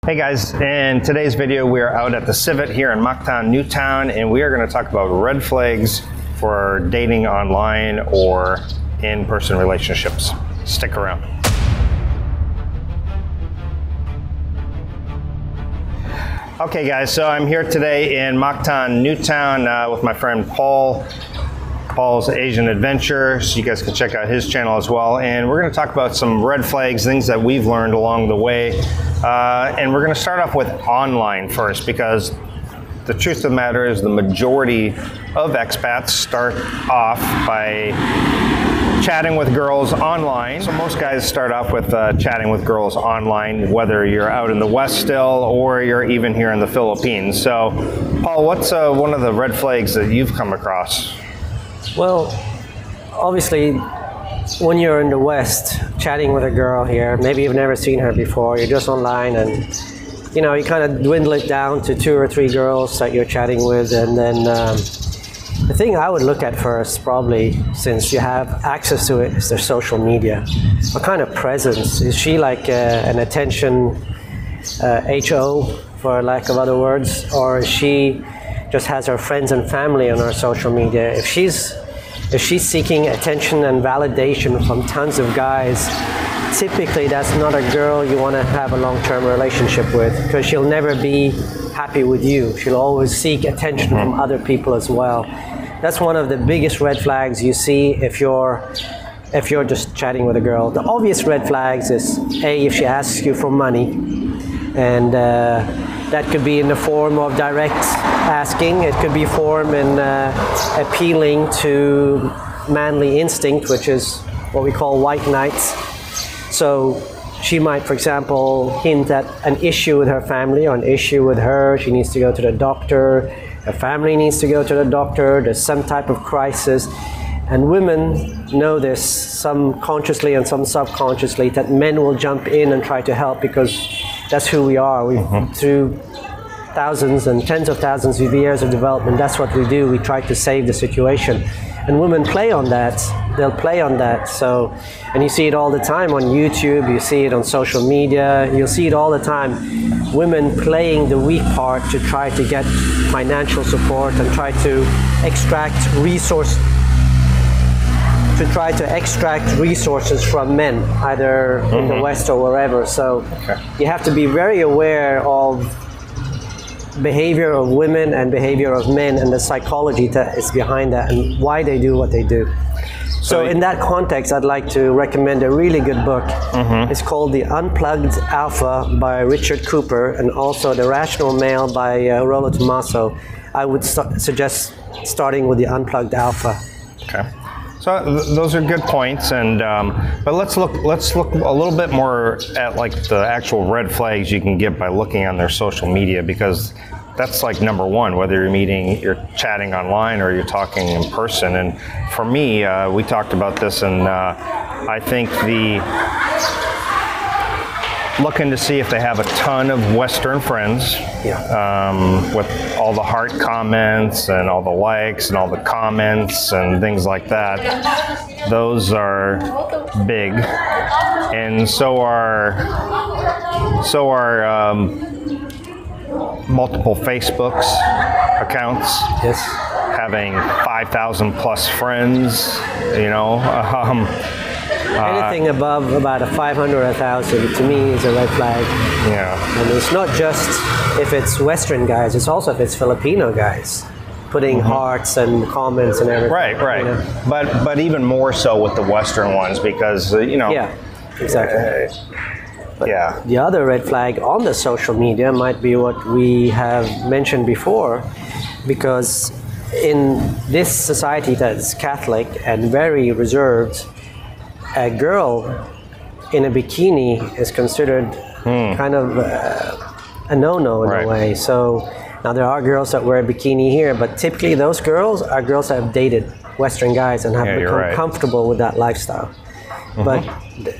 Hey guys, in today's video we are out at the Civet here in Mactan, Newtown, and we are going to talk about red flags for dating online or in-person relationships. Stick around. Okay guys, so I'm here today in Mactan, Newtown with my friend Paul. Paul's Asian Adventure, so you guys can check out his channel as well. And we're going to talk about some red flags, things that we've learned along the way. And we're going to start off with online first, because the truth of the matter is the majority of expats start off by chatting with girls online. So most guys start off with chatting with girls online, whether you're out in the West still or you're even here in the Philippines. So Paul, what's one of the red flags that you've come across? Well, obviously, when you're in the West, chatting with a girl here, maybe you've never seen her before, you're just online and, you know, you kind of dwindle it down to 2 or 3 girls that you're chatting with. And then the thing I would look at first, probably, since you have access to it, is their social media. What kind of presence? Is she like an attention HO, for lack of other words, or is she just has her friends and family on her social media? If she's seeking attention and validation from tons of guys, typically that's not a girl you want to have a long-term relationship with, because she'll never be happy with you. She'll always seek attention from other people as well. That's one of the biggest red flags you see if you're just chatting with a girl. The obvious red flags is if she asks you for money, and that could be in the form of direct asking. It could be form in appealing to manly instinct, which is what we call white knights. So she might, for example, hint at an issue with her family or an issue with her. She needs to go to the doctor. Her family needs to go to the doctor. There's some type of crisis. And women know this, some consciously and some subconsciously, that men will jump in and try to help, because that's who we are. Through thousands and tens of thousands of years of development, that's what we do. We try to save the situation. And women play on that. They'll play on that. So, and you see it all the time on YouTube, you see it on social media, you'll see it all the time. Women playing the weak part to try to get financial support and try to extract resources from men, either in the West or wherever. So you have to be very aware of behavior of women and behavior of men and the psychology that is behind that and why they do what they do. So in that context, I'd like to recommend a really good book. It's called The Unplugged Alpha by Richard Cooper, and also The Rational Male by Rollo Tommaso. I would suggest starting with The Unplugged Alpha. Okay. So those are good points, and but let's look a little bit more at like the actual red flags you can get by looking on their social media, because that's like number one, whether you're chatting online or you're talking in person. And for me, we talked about this, and I think looking to see if they have a ton of Western friends, with all the heart comments and all the likes and all the comments and things like that. Those are big, and so are multiple Facebook accounts. Yes. Having 5,000 plus friends, you know. Anything above about a 500 or 1,000 to me is a red flag. Yeah. And it's not just if it's Western guys, it's also if it's Filipino guys putting hearts and comments and everything. Right. You know? But even more so with the Western ones, because Yeah, exactly. But yeah. The other red flag on the social media might be what we have mentioned before, because in this society that's Catholic and very reserved, a girl in a bikini is considered kind of a no-no in a way. So now there are girls that wear a bikini here, but typically those girls are girls that have dated Western guys and have become comfortable with that lifestyle. But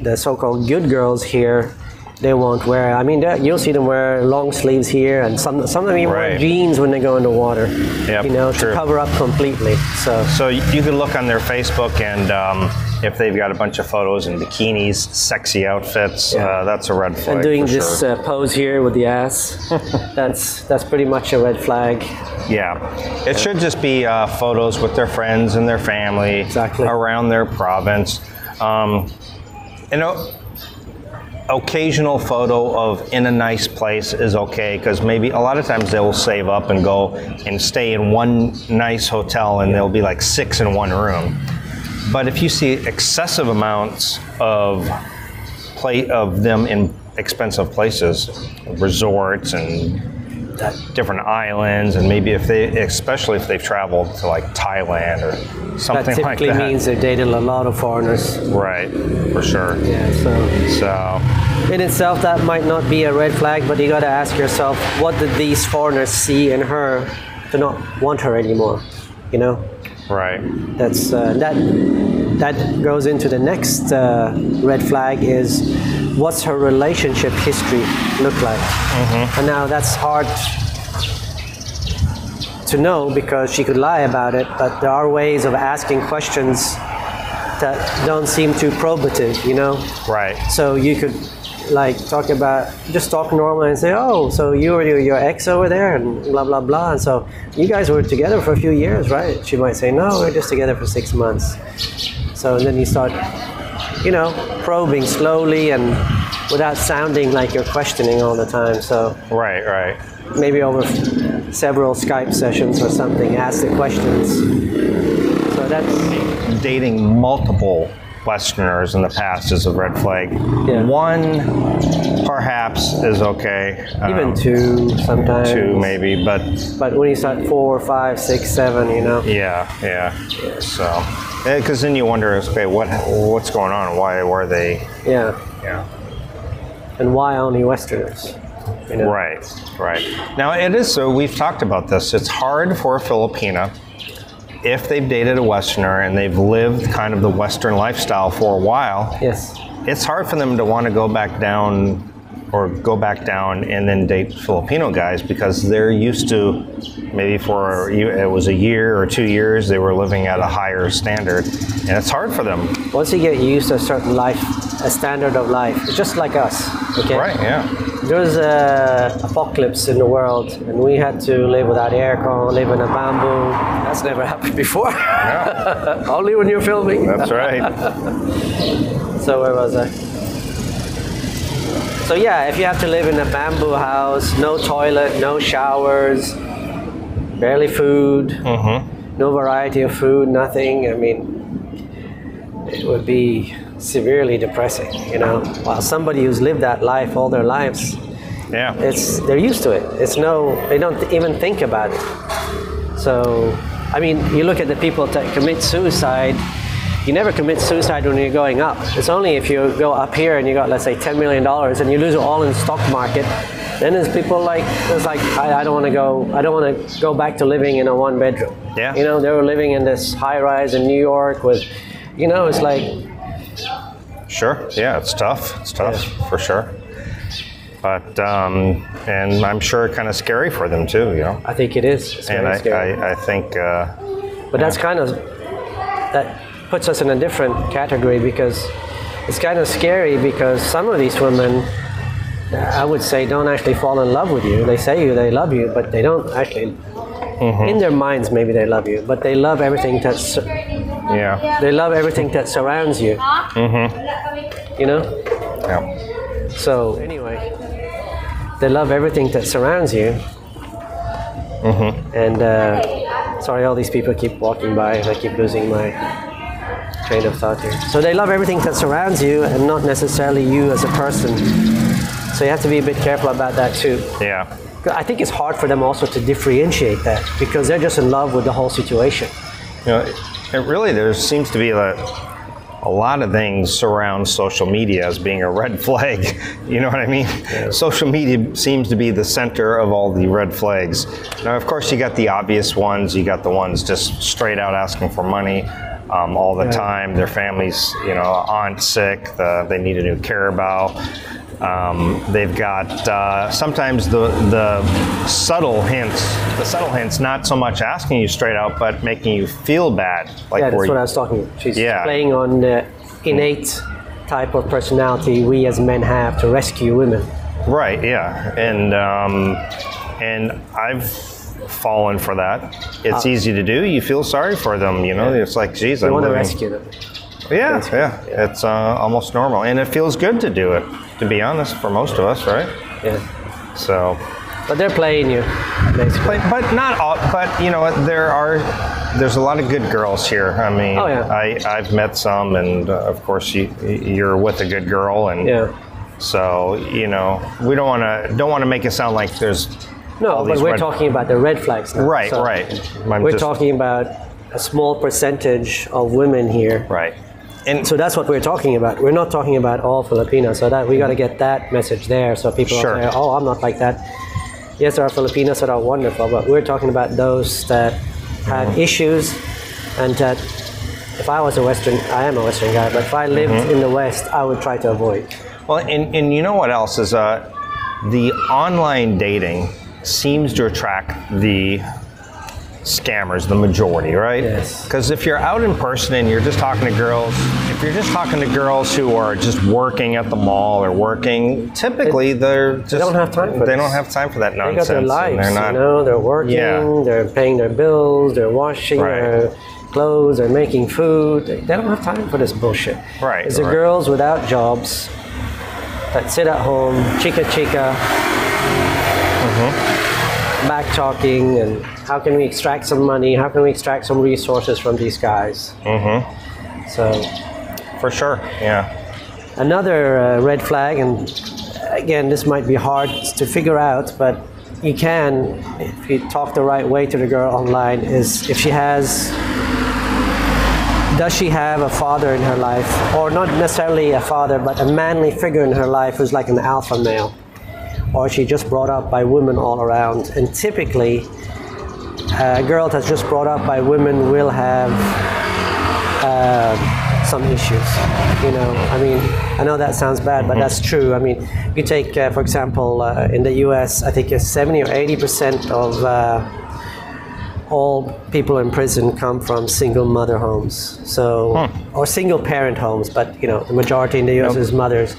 the so-called good girls here, they won't wear. I mean, you'll see them wear long sleeves here, and some of them even wear jeans when they go in the water. Yep, you know, to cover up completely. So you can look on their Facebook, and if they've got a bunch of photos in bikinis, sexy outfits, that's a red flag. And doing for this sure. pose here with the ass, that's pretty much a red flag. Yeah, it should just be photos with their friends and their family around their province. You know, occasional photo of in a nice place is okay, because maybe a lot of times they will save up and go and stay in one nice hotel, and there'll be like 6 in one room. But if you see excessive amounts of them in expensive places, resorts and different islands, and maybe especially if they've traveled to like Thailand or something like that. That typically means they've dated a lot of foreigners. Right, for sure. Yeah, so in itself, that might not be a red flag, but you got to ask yourself, what did these foreigners see in her to not want her anymore? You know? Right. That's that goes into the next red flag is, what's her relationship history look like? And now that's hard to know because she could lie about it, but there are ways of asking questions that don't seem too probative, you know? Right. So you could like talk normal and say, oh, so you were your ex over there and blah, blah, blah. And so you guys were together for a few years, right? She might say, no, we're just together for 6 months. So then you start, you know, probing slowly and without sounding like you're questioning all the time. So right. Maybe over several Skype sessions or something, ask the questions. So that's dating multiple Westerners in the past is a red flag. Yeah. 1 perhaps is okay. Even 2 sometimes. 2 maybe, but when you start 4, 5, 6, 7, you know. Yeah. So, because then you wonder, okay, what's going on? Why were they? Yeah. And why only Westerners? You know? Right. Now it is so. We've talked about this. It's hard for a Filipina, if they've dated a Westerner and they've lived kind of the Western lifestyle for a while. Yes. It's hard for them to want to go back down and then date Filipino guys, because they're used to, maybe it was a year or 2 years, they were living at a higher standard, and it's hard for them. Once you get used to a certain life, a standard of life, it's just like us, okay? Right, yeah. There was an apocalypse in the world, and we had to live without aircon, live in a bamboo. That's never happened before. Yeah. Only when you're filming. That's right. So where was I? So yeah, if you have to live in a bamboo house, no toilet, no showers, barely food, no variety of food, nothing, I mean, it would be severely depressing, you know. While somebody who's lived that life all their lives, they're used to it. They don't even think about it. So, I mean, you look at the people that commit suicide. You never commit suicide when you're going up. It's only if you go up here and you got, let's say, $10 million and you lose it all in the stock market. Then there's people I don't want to go back to living in a 1-bedroom. Yeah. You know, they were living in this high rise in New York with, you know, it's like. Sure. Yeah, it's tough. For sure. But and I'm sure kind of scary for them too. You know. I think it is. It's and scary. I think. But that's kind of that puts us in a different category, because it's kind of scary, because some of these women, I would say, don't actually fall in love with you. They say they love you, but they don't actually. In their minds, maybe they love you, but they love everything that's. Yeah. They love everything that surrounds you. You know. Yeah. So anyway, they love everything that surrounds you. And sorry, all these people keep walking by, and I keep losing my train of thought here. So they love everything that surrounds you, and not necessarily you as a person. So you have to be a bit careful about that too. Yeah. I think it's hard for them also to differentiate that, because they're just in love with the whole situation. You know, there seems to be a lot of things surround social media as being a red flag. You know what I mean? Yeah. Social media seems to be the center of all the red flags. Now, of course, you got the obvious ones. You got the ones just straight out asking for money all the time. Their families, aunt's sick. They need a new carabao. They've got sometimes the subtle hints, not so much asking you straight out, but making you feel bad. Like yeah, that's what I was talking about. She's yeah. playing on the innate type of personality we as men have to rescue women. Right, yeah. And I've fallen for that. It's easy to do. You feel sorry for them, you know. It's like, geez, you want to rescue them. Yeah. It's almost normal, and it feels good to do it. To be honest, for most of us, right? Yeah. So. But they're playing you, basically. But not all. But you know what? There's a lot of good girls here. I mean, oh, yeah. I've met some, and of course you're with a good girl, and yeah. So you know we don't want to make it sound like there's. No, but we're talking about the red flags now. Right, so right. We're talking about a small percentage of women here. Right. And so that's what we're talking about. We're not talking about all Filipinos. So that we got to get that message there, so people sure. don't say, "Oh, I'm not like that." Yes, there are Filipinos that are wonderful, but we're talking about those that have issues, and that if I was I am a Western guy, but if I lived in the West, I would try to avoid. Well, and you know what else is the online dating seems to attract the scammers, the majority, right? Yes. Because if you're out in person and you're just talking to girls, who are just working at the mall or working, typically they don't have time for They don't have time for that nonsense. They got their lives, they're not, you know, they're working, they're paying their bills, they're washing their clothes, they're making food. They don't have time for this bullshit. Right. It's the girls without jobs that sit at home, chica, back talking, and how can we extract some money? How can we extract some resources from these guys? So, for sure, yeah. Another red flag, and again, this might be hard to figure out, but you can, if you talk the right way to the girl online, is if does she have a father in her life, or not necessarily a father, but a manly figure in her life who's like an alpha male, or she just brought up by women all around. And typically, a girl that's just brought up by women will have some issues. You know, I mean, I know that sounds bad, but that's true. I mean, you take, for example, in the U.S., I think 70 or 80% of all people in prison come from single mother homes, so or single parent homes, but you know the majority in the U.S. is mothers.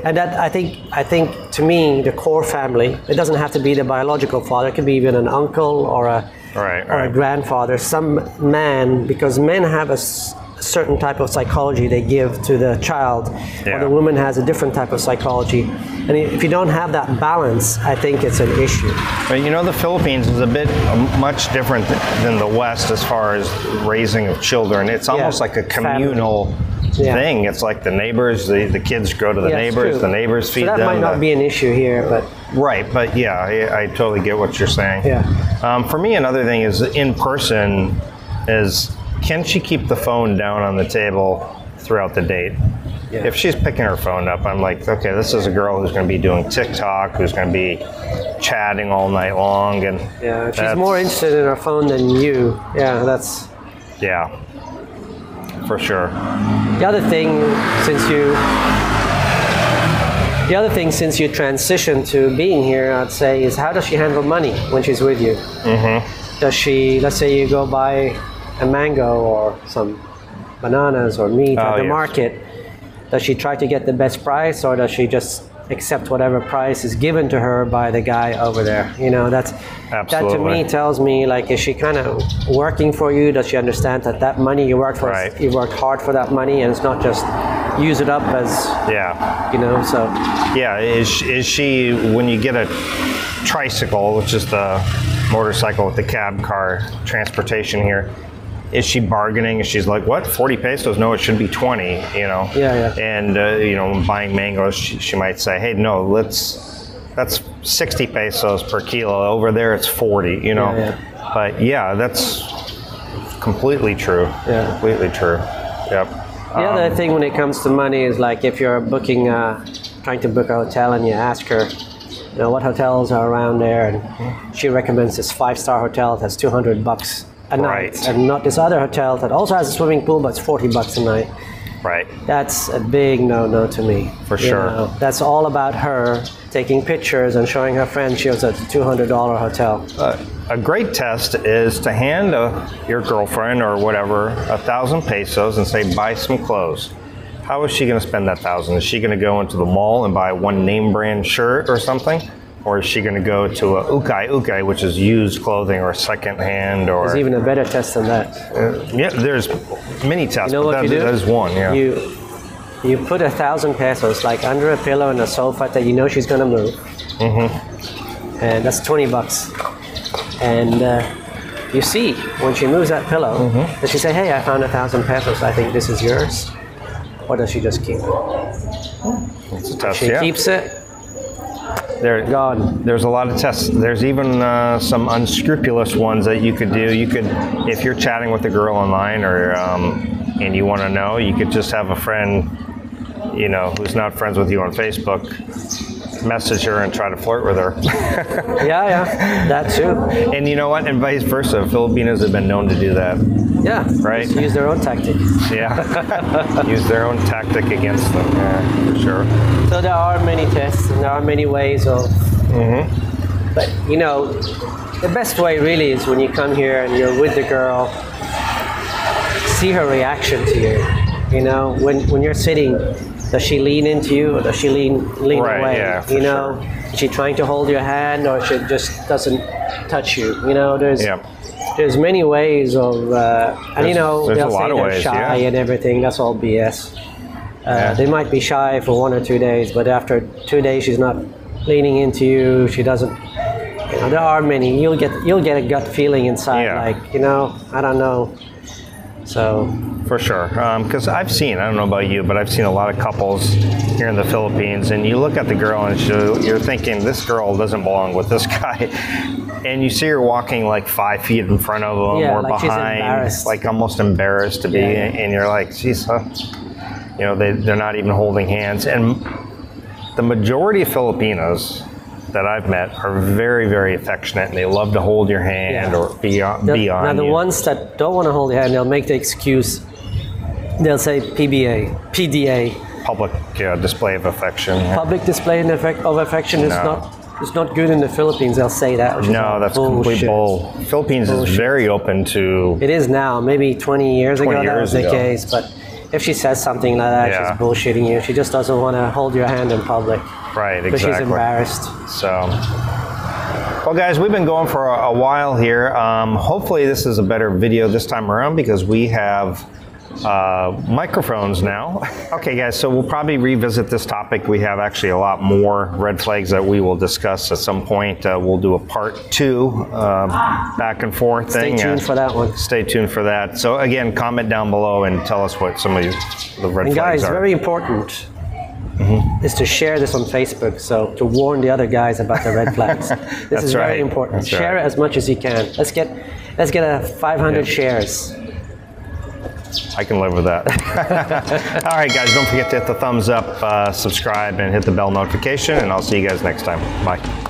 And that I think to me the core family, it doesn't have to be the biological father, it could be even an uncle or a grandfather, some man, because men have a certain type of psychology they give to the child, or the woman has a different type of psychology. And if you don't have that balance, I think it's an issue. But you know, the Philippines is a bit much different than the West as far as raising of children. It's almost like a communal thing. It's like the neighbors, the kids go to the neighbors, the neighbors feed them. So that might not be an issue here, but... Right, but yeah, I totally get what you're saying. Yeah. For me, another thing is in person is, can she keep the phone down on the table throughout the date? Yeah. If she's picking her phone up, I'm like, okay, this is a girl who's going to be doing TikTok, who's going to be chatting all night long, and if she's more interested in her phone than you. Yeah, that's. Yeah, for sure. The other thing, since you transitioned to being here, I'd say, is how does she handle money when she's with you? Does she, let's say you go buy a mango or some bananas or meat at the market, does she try to get the best price, or does she just accept whatever price is given to her by the guy over there? You know, that to me tells me, like, is she kind of working for you? Does she understand that money you worked for, you worked hard for that money, and it's not just use it up as, you know, so. Yeah, is she, when you get a tricycle, which is the motorcycle with the cab car transportation here, is she bargaining? She's like, what, 40 pesos? No, it should be 20, you know? And, you know, buying mangoes, she might say, hey, no, that's 60 pesos per kilo. Over there, it's 40, you know? But yeah, that's completely true. Completely true. Yep. The other thing when it comes to money is, like, if you're booking, trying to book a hotel and you ask her, you know, what hotels are around there, and she recommends this 5-star hotel that's $200 a night, and not this other hotel that also has a swimming pool but it's $40 a night. Right. That's a big no-no to me. For sure. That's all about her taking pictures and showing her friends she was at a $200 hotel. A great test is to hand your girlfriend or whatever 1,000 pesos and say, buy some clothes. How is she going to spend that 1,000? Is she going to go into the mall and buy one name brand shirt or something? Or is she going to go to a ukay, which is used clothing or secondhand? Or there's even a better test than that. Yeah, there's many tests. You know what you do? That is one. Yeah. You put 1,000 pesos like under a pillow in a sofa that you know she's going to move, and that's $20. And you see when she moves that pillow, does she say, "Hey, I found 1,000 pesos. I think this is yours," or does she just keep it? It's a test. She keeps it. Gone. There's a lot of tests. There's even some unscrupulous ones that you could do. You could, if you're chatting with a girl online, or and you want to know, you could just have a friend, you know, who's not friends with you on Facebook, message her and try to flirt with her. Yeah, that too. And you know what? And vice versa. Filipinos have been known to do that. Yeah. Right. Just use their own tactic. Yeah. Use their own tactic against them. Yeah, for sure. So there are many tests and there are many ways of. But you know, the best way really is when you come here and you're with the girl. See her reaction to you. You know, when you're sitting. Does she lean into you, or does she lean away? Yeah, you know, is she trying to hold your hand, or she just doesn't touch you? You know, there's many ways of, and you know, they'll say they're shy and everything. That's all BS. They might be shy for 1 or 2 days, but after 2 days, she's not leaning into you. She doesn't. You know, there are many. You'll get a gut feeling inside, like, you know, I don't know. So. For sure, because I don't know about you, but I've seen a lot of couples here in the Philippines, and you look at the girl and you're thinking, this girl doesn't belong with this guy, and you see her walking like 5 feet in front of him or like behind, like almost embarrassed to be, and you're like, geez, you know, they're not even holding hands. And the majority of Filipinos that I've met are very, very affectionate, and they love to hold your hand or be on you. Now the ones that don't want to hold your hand, they'll make the excuse. They'll say PDA. Public display of affection. Public display of affection is not good in the Philippines. They'll say that. No, that's complete bull. Philippines is very open to. It is now. Maybe 20 years ago that was the case, but if she says something like that, she's bullshitting you. She just doesn't want to hold your hand in public. Right, exactly. Because she's embarrassed. So, well, guys, we've been going for a while here. Hopefully, this is a better video this time around because we have microphones now. Okay, guys, so we'll probably revisit this topic. We have actually a lot more red flags that we will discuss at some point. We'll do a part 2 back and forth thing. Stay tuned for that one. Stay tuned for that. So again, comment down below and tell us what some of the red flags guys, are. very important is to share this on Facebook, so to warn the other guys about the red flags. This is very important. Share it as much as you can. Let's get a 500 shares. I can live with that. All right, guys, don't forget to hit the thumbs up, subscribe, and hit the bell notification, and I'll see you guys next time. Bye.